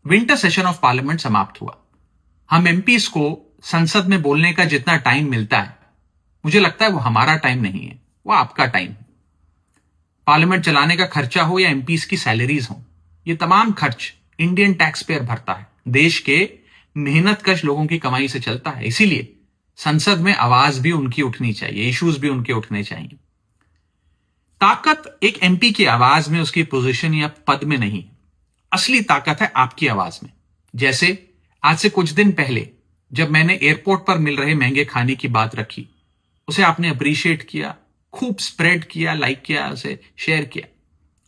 Winter session of parliament समाप्त हुआ। हम एमपीज को संसद में बोलने का जितना टाइम मिलता है, मुझे लगता है वो हमारा टाइम नहीं है, वो आपका टाइम है। पार्लियामेंट चलाने का खर्चा हो या एमपीज की सैलरीज हो, ये तमाम खर्च इंडियन टैक्स पेयर भरता है, देश के मेहनतकश लोगों की कमाई से चलता है। इसीलिए संसद में आवाज भी उनकी उठनी चाहिए, इश्यूज भी उनके उठने चाहिए। ताकत एक एमपी की आवाज में, उसकी पोजीशन या पद में नहीं, असली ताकत है आपकी आवाज में। जैसे आज से कुछ दिन पहले जब मैंने एयरपोर्ट पर मिल रहे महंगे खाने की बात रखी, उसे आपने अप्रिशिएट किया, खूब स्प्रेड किया, लाइक किया, उसे शेयर किया,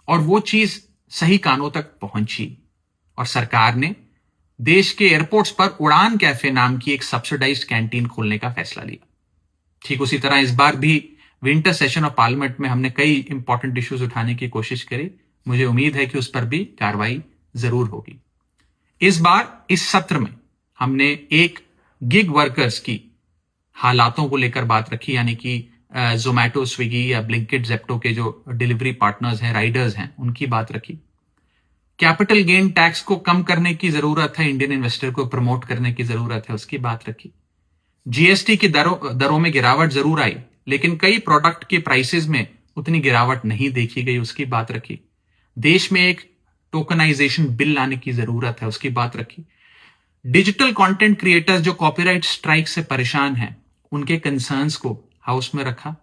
और वो चीज सही कानों तक पहुंची और सरकार ने देश के एयरपोर्ट्स पर उड़ान कैफे नाम की एक सब्सिडाइज्ड कैंटीन खोलने का फैसला लिया। ठीक उसी तरह इस बार भी विंटर सेशन ऑफ पार्लियामेंट में हमने कई इंपॉर्टेंट इश्यूज उठाने की कोशिश करी। मुझे उम्मीद है कि उस पर भी कार्रवाई जरूर होगी। इस बार इस सत्र में हमने एक गिग वर्कर्स की हालातों को लेकर बात रखी, यानी कि जोमैटो, स्विगी या ब्लिंकिट, जेप्टो के जो डिलीवरी पार्टनर्स हैं, राइडर्स हैं, उनकी बात रखी। कैपिटल गेन टैक्स को कम करने की जरूरत है, इंडियन इन्वेस्टर को प्रमोट करने की जरूरत है, उसकी बात रखी। जीएसटी की दरों में गिरावट जरूर आई, लेकिन कई प्रोडक्ट के प्राइसेस में उतनी गिरावट नहीं देखी गई, उसकी बात रखी। देश में एक टोकनाइजेशन बिल लाने की जरूरत है, उसकी बात रखी। डिजिटल कंटेंट क्रिएटर्स जो कॉपीराइट स्ट्राइक से परेशान हैं, उनके कंसर्न्स को हाउस में रखा।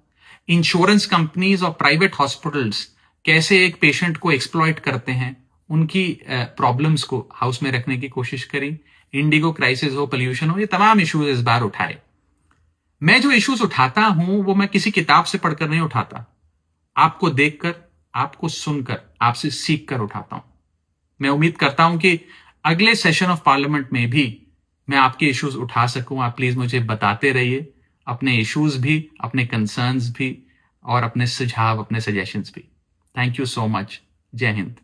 इंश्योरेंस कंपनीज और प्राइवेट हॉस्पिटल्स कैसे एक पेशेंट को एक्सप्लॉइट करते हैं, उनकी प्रॉब्लम्स को हाउस में रखने की कोशिश करी। इंडिगो क्राइसिस हो, पोल्यूशन हो, ये तमाम इश्यूज इस बार उठाए। मैं जो इश्यूज उठाता हूं वो मैं किसी किताब से पढ़कर नहीं उठाता, आपको देखकर, आपको सुनकर, आपसे सीखकर उठाता हूं। मैं उम्मीद करता हूं कि अगले सेशन ऑफ पार्लियामेंट में भी मैं आपके इश्यूज उठा सकूं। आप प्लीज मुझे बताते रहिए अपने इश्यूज भी, अपने कंसर्न्स भी, और अपने सुझाव, अपने सजेशंस भी। Thank you so much. जय हिंद।